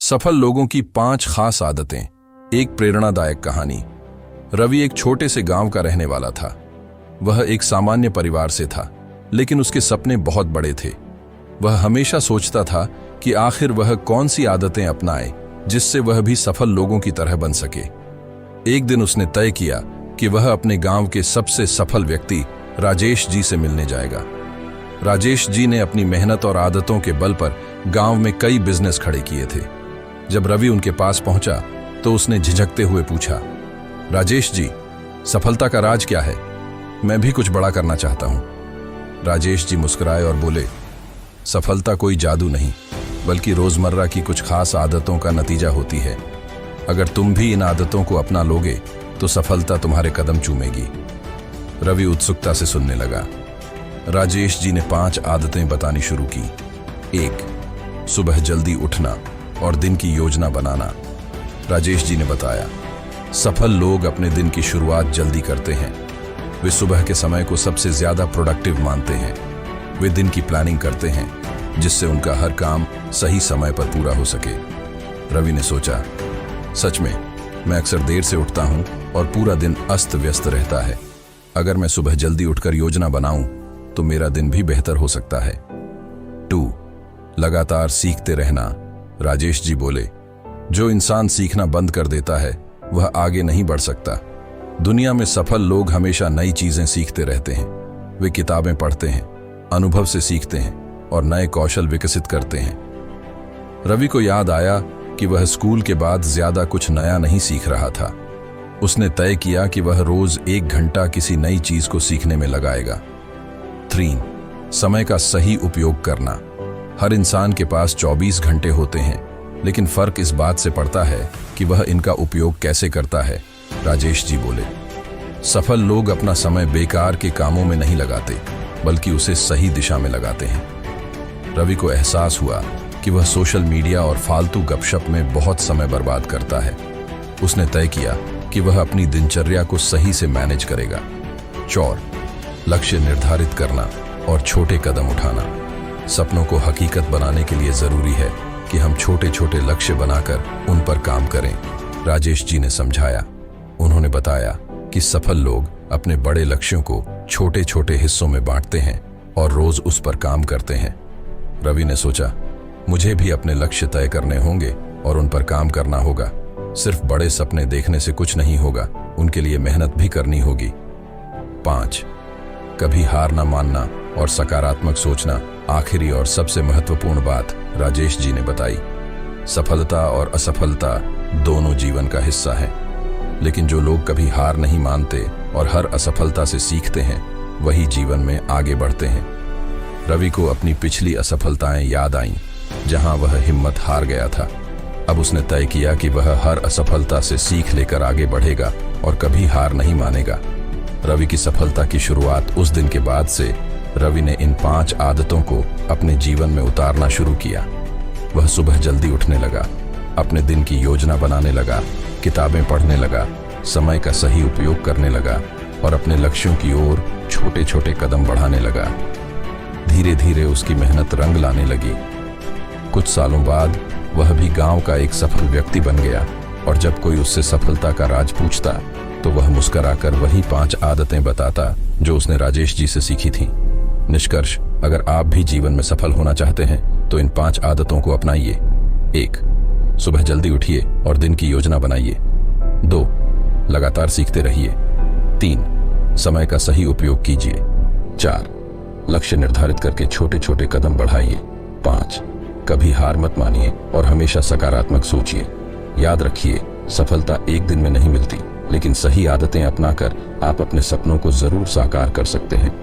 सफल लोगों की 5 खास आदतें। एक प्रेरणादायक कहानी। रवि एक छोटे से गांव का रहने वाला था। वह एक सामान्य परिवार से था, लेकिन उसके सपने बहुत बड़े थे। वह हमेशा सोचता था कि आखिर वह कौन सी आदतें अपनाए जिससे वह भी सफल लोगों की तरह बन सके। एक दिन उसने तय किया कि वह अपने गांव के सबसे सफल व्यक्ति राजेश जी से मिलने जाएगा। राजेश जी ने अपनी मेहनत और आदतों के बल पर गांव में कई बिजनेस खड़े किए थे। जब रवि उनके पास पहुंचा तो उसने झिझकते हुए पूछा, राजेश जी, सफलता का राज क्या है? मैं भी कुछ बड़ा करना चाहता हूं। राजेश जी मुस्कुराए और बोले, सफलता कोई जादू नहीं, बल्कि रोजमर्रा की कुछ खास आदतों का नतीजा होती है। अगर तुम भी इन आदतों को अपना लोगे तो सफलता तुम्हारे कदम चूमेगी। रवि उत्सुकता से सुनने लगा। राजेश जी ने 5 आदतें बतानी शुरू की। 1. सुबह जल्दी उठना और दिन की योजना बनाना। राजेश जी ने बताया, सफल लोग अपने दिन की शुरुआत जल्दी करते हैं। वे सुबह के समय को सबसे ज्यादा प्रोडक्टिव मानते हैं। वे दिन की प्लानिंग करते हैं जिससे उनका हर काम सही समय पर पूरा हो सके। रवि ने सोचा, सच में मैं अक्सर देर से उठता हूं और पूरा दिन अस्त व्यस्त रहता है। अगर मैं सुबह जल्दी उठकर योजना बनाऊं तो मेरा दिन भी बेहतर हो सकता है। 2. लगातार सीखते रहना। राजेश जी बोले, जो इंसान सीखना बंद कर देता है वह आगे नहीं बढ़ सकता। दुनिया में सफल लोग हमेशा नई चीजें सीखते रहते हैं। वे किताबें पढ़ते हैं, अनुभव से सीखते हैं और नए कौशल विकसित करते हैं। रवि को याद आया कि वह स्कूल के बाद ज्यादा कुछ नया नहीं सीख रहा था। उसने तय किया कि वह रोज 1 घंटा किसी नई चीज को सीखने में लगाएगा। 3. समय का सही उपयोग करना। हर इंसान के पास 24 घंटे होते हैं, लेकिन फर्क इस बात से पड़ता है कि वह इनका उपयोग कैसे करता है। राजेश जी बोले, सफल लोग अपना समय बेकार के कामों में नहीं लगाते, बल्कि उसे सही दिशा में लगाते हैं। रवि को एहसास हुआ कि वह सोशल मीडिया और फालतू गपशप में बहुत समय बर्बाद करता है। उसने तय किया कि वह अपनी दिनचर्या को सही से मैनेज करेगा। 4. लक्ष्य निर्धारित करना और छोटे कदम उठाना। सपनों को हकीकत बनाने के लिए जरूरी है कि हम छोटे छोटे लक्ष्य बनाकर उन पर काम करें। राजेश जी ने समझाया। उन्होंने बताया कि सफल लोग अपने बड़े लक्ष्यों को छोटे छोटे हिस्सों में बांटते हैं और रोज उस पर काम करते हैं। रवि ने सोचा, मुझे भी अपने लक्ष्य तय करने होंगे और उन पर काम करना होगा। सिर्फ बड़े सपने देखने से कुछ नहीं होगा, उनके लिए मेहनत भी करनी होगी। 5. कभी हार ना मानना और सकारात्मक सोचना। आखिरी और सबसे महत्वपूर्ण बात राजेश जी ने बताई, सफलता और असफलता दोनों जीवन का हिस्सा है, लेकिन जो लोग कभी हार नहीं मानते और हर असफलता से सीखते हैं वही जीवन में आगे बढ़ते हैं। रवि को अपनी पिछली असफलताएं याद आईं, जहां वह हिम्मत हार गया था। अब उसने तय किया कि वह हर असफलता से सीख लेकर आगे बढ़ेगा और कभी हार नहीं मानेगा। रवि की सफलता की शुरुआत उस दिन के बाद से रवि ने इन 5 आदतों को अपने जीवन में उतारना शुरू किया। वह सुबह जल्दी उठने लगा, अपने दिन की योजना बनाने लगा, किताबें पढ़ने लगा, समय का सही उपयोग करने लगा और अपने लक्ष्यों की ओर छोटे छोटे कदम बढ़ाने लगा। धीरे धीरे उसकी मेहनत रंग लाने लगी। कुछ सालों बाद वह भी गांव का एक सफल व्यक्ति बन गया और जब कोई उससे सफलता का राज पूछता तो वह मुस्कुराकर वही 5 आदतें बताता जो उसने राजेश जी से सीखी थीं। निष्कर्ष, अगर आप भी जीवन में सफल होना चाहते हैं तो इन 5 आदतों को अपनाइए। 1. सुबह जल्दी उठिए और दिन की योजना बनाइए। 2. लगातार सीखते रहिए। 3. समय का सही उपयोग कीजिए। 4. लक्ष्य निर्धारित करके छोटे छोटे कदम बढ़ाइए। 5. कभी हार मत मानिए और हमेशा सकारात्मक सोचिए। याद रखिए, सफलता एक दिन में नहीं मिलती, लेकिन सही आदतें अपनाकर आप अपने सपनों को जरूर साकार कर सकते हैं।